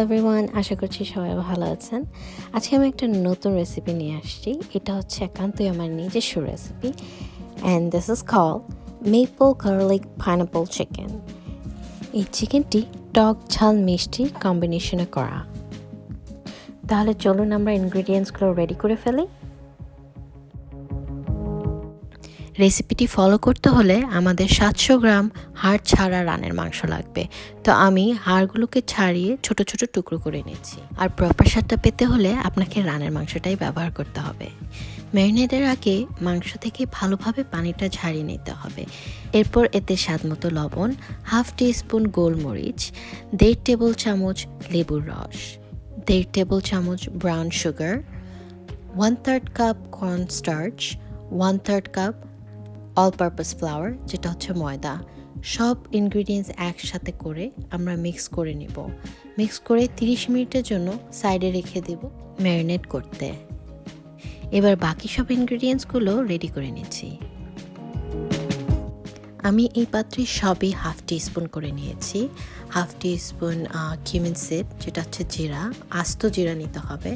Everyone, আশা করছি সবাই ভালো আছেন। আজকে আমি একটা নতুন রেসিপি নিয়ে আসছি। এটা হচ্ছে একান্তই আমার নিজস্ব recipe and this is called maple garlic pineapple chicken. এই চিকেনটি টক ঝাল মিষ্টি কম্বিনেশনে করা। তাহলে চলুন আমরা ইনগ্রিডিয়েন্টসগুলো রেডি করে ফেলি। রেসিপিটি ফলো করতে হলে আমাদের 700 গ্রাম হাড় ছাড়া রানের মাংস লাগবে। তো আমি হাড়গুলোকে ছাড়িয়ে ছোট ছোট টুকরো করে নিয়েছি। আর প্রপার স্বাদটা পেতে হলে আপনাকে রানের মাংসটাই ব্যবহার করতে হবে। ম্যারিনেডের আগে মাংস থেকে ভালোভাবে পানিটা ঝারিয়ে নিতে হবে। এরপর এতে স্বাদমতো লবণ, হাফ টিস্পুন গোলমরিচ, 1.5 টেবিল চামচ লেবুর রস, 1.5 টেবিল চামচ brown sugar, 1/3 cup cornstarch, 1/3 cup all purpose flower যেটা হচ্ছে ময়দা, সব ইনগ্রিডিয়েন্টস একসাথে করে আমরা মিক্স করে নিব। মিক্স করে 30 মিনিটের জন্য সাইডে রেখে দেব ম্যারিনেট করতে। এবার বাকি সব ইনগ্রিডিয়েন্টসগুলো রেডি করে নিচ্ছি। আমি এই পাত্রে সবই হাফ টিস্পুন করে নিয়েছি। হাফ টিস্পুন কিউমিন সিড যেটা হচ্ছে জিরা, আস্ত জিরা নিতে হবে,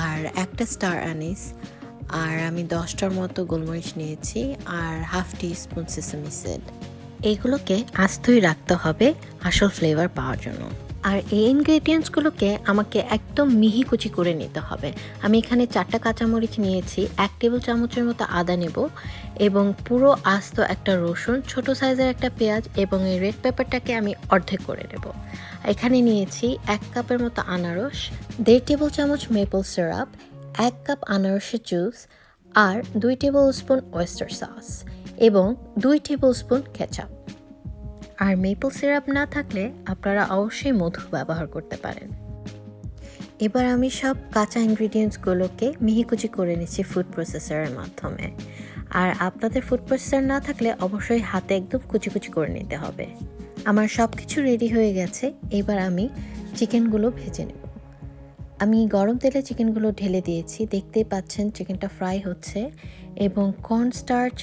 আর একটা স্টার অ্যানিস, আর আমি 10টার মতো গোলমরিচ নিয়েছি, আর হাফ টিস্পুন সেসামি সিড। এইগুলোকে আস্তই রাখতে হবে আসল ফ্লেভার পাওয়ার জন্য। আর এই ইনগ্রেডিয়েন্টসগুলোকে আমাকে একদম মিহি কুচি করে নিতে হবে। আমি এখানে 4টা কাঁচামরিচ নিয়েছি, 1 টেবিল চামচের মতো আদা নেব, এবং পুরো আস্ত একটা রসুন, ছোট সাইজের একটা পেঁয়াজ, এবং এই রেড পেপারটাকে আমি অর্ধেক করে নেব। এখানে নিয়েছি 1 কাপের মতো আনারস, 1.5 টেবিল চামচ মেপল সিরাপ, 1 কাপ আনারসের জুস, আর 2 টেবিল স্পুন ওয়েস্টার সস, এবং 2 টেবিল স্পুন কেচাপ। আর মেপল সিরাপ না থাকলে আপনারা অবশ্যই মধু ব্যবহার করতে পারেন। এবার আমি সব কাঁচা ইনগ্রিডিয়েন্টসগুলোকে মিহিকুচি করে নিচ্ছি ফুড প্রসেসরের মাধ্যমে। আর আপনাদের ফুড প্রসেসর না থাকলে অবশ্যই হাতে একদম কুচি কুচি করে নিতে হবে। আমার সব কিছু রেডি হয়ে গেছে। এবার আমি চিকেনগুলো ভেজে নেব। আমি গরম তেলে চিকেনগুলো ঢেলে দিয়েছি, দেখতেই পাচ্ছেন চিকেনটা ফ্রাই হচ্ছে, এবং কর্নস্টার্চ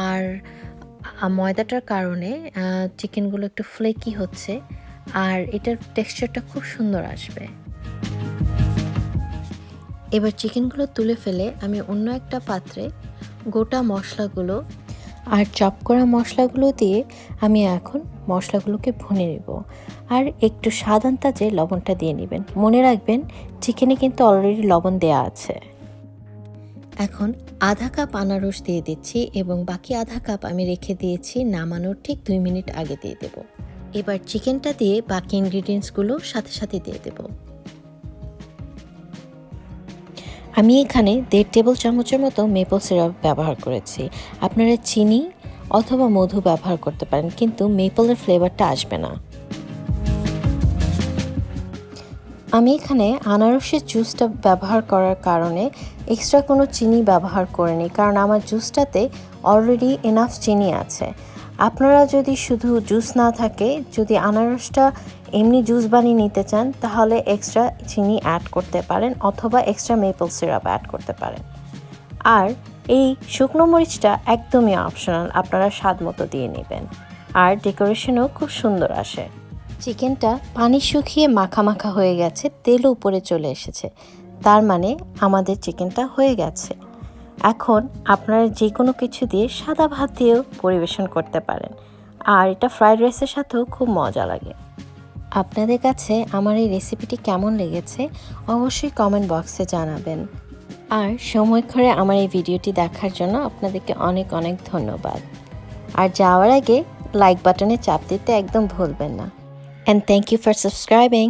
আর ময়দাটার কারণে চিকেনগুলো একটু ফ্লেকি হচ্ছে, আর এটার টেক্সচারটা খুব সুন্দর আসবে। এবার চিকেনগুলো তুলে ফেলে আমি অন্য একটা পাত্রে গোটা মশলাগুলো আর চপ করা মশলাগুলো দিয়ে আমি এখন মশলাগুলোকে ভুনে নেব। আর একটু স্বাদ আন্দাজে লবণটা দিয়ে নেবেন। মনে রাখবেন চিকেনে কিন্তু অলরেডি লবণ দেওয়া আছে। এখন আধা কাপ আনারস দিয়ে দিচ্ছি, এবং বাকি আধা কাপ আমি রেখে দিয়েছি, নামানোর ঠিক 2 মিনিট আগে দিয়ে দেব। এবার চিকেনটা দিয়ে বাকি ইনগ্রিডিয়েন্টসগুলো সাথে সাথে দিয়ে দেব। আমি এখানে 1.5 টেবিল চামচের মতো মেপল সিরাপ ব্যবহার করেছি। আপনারা চিনি অথবা মধু ব্যবহার করতে পারেন, কিন্তু মেপলের ফ্লেভারটা আসবে না। আমি এখানে আনারসের জুসটা ব্যবহার করার কারণে এক্সট্রা কোনো চিনি ব্যবহার করিনি, কারণ আমার জুসটাতে অলরেডি এনাফ চিনি আছে। আপনারা যদি শুধু জুস না থাকে, যদি আনারসটা এমনি জুস বানিয়ে নিতে চান, তাহলে এক্সট্রা চিনি অ্যাড করতে পারেন, অথবা এক্সট্রা মেপল সিরাপ অ্যাড করতে পারেন। আর এই শুকনো মরিচটা একদমই অপশনাল, আপনারা স্বাদ মতো দিয়ে নেবেন। আর ডেকোরেশনও খুব সুন্দর আসে। চিকেনটা পানি শুকিয়ে মাখা মাখা হয়ে গেছে, তেলও উপরে চলে এসেছে, তার মানে আমাদের চিকেনটা হয়ে গেছে। এখন আপনারা যে কোনো কিছু দিয়ে সাদা ভাত দিয়েও পরিবেশন করতে পারেন, আর এটা ফ্রাইড রাইসের সাথেও খুব মজা লাগে। আপনাদের কাছে আমার এই রেসিপিটি কেমন লেগেছে অবশ্যই কমেন্ট বক্সে জানাবেন। আর সময় করে আমার এই ভিডিওটি দেখার জন্য আপনাদেরকে অনেক অনেক ধন্যবাদ। আর যাওয়ার আগে লাইক বাটনে চাপ দিতে একদম ভুলবেন না। And thank you for subscribing.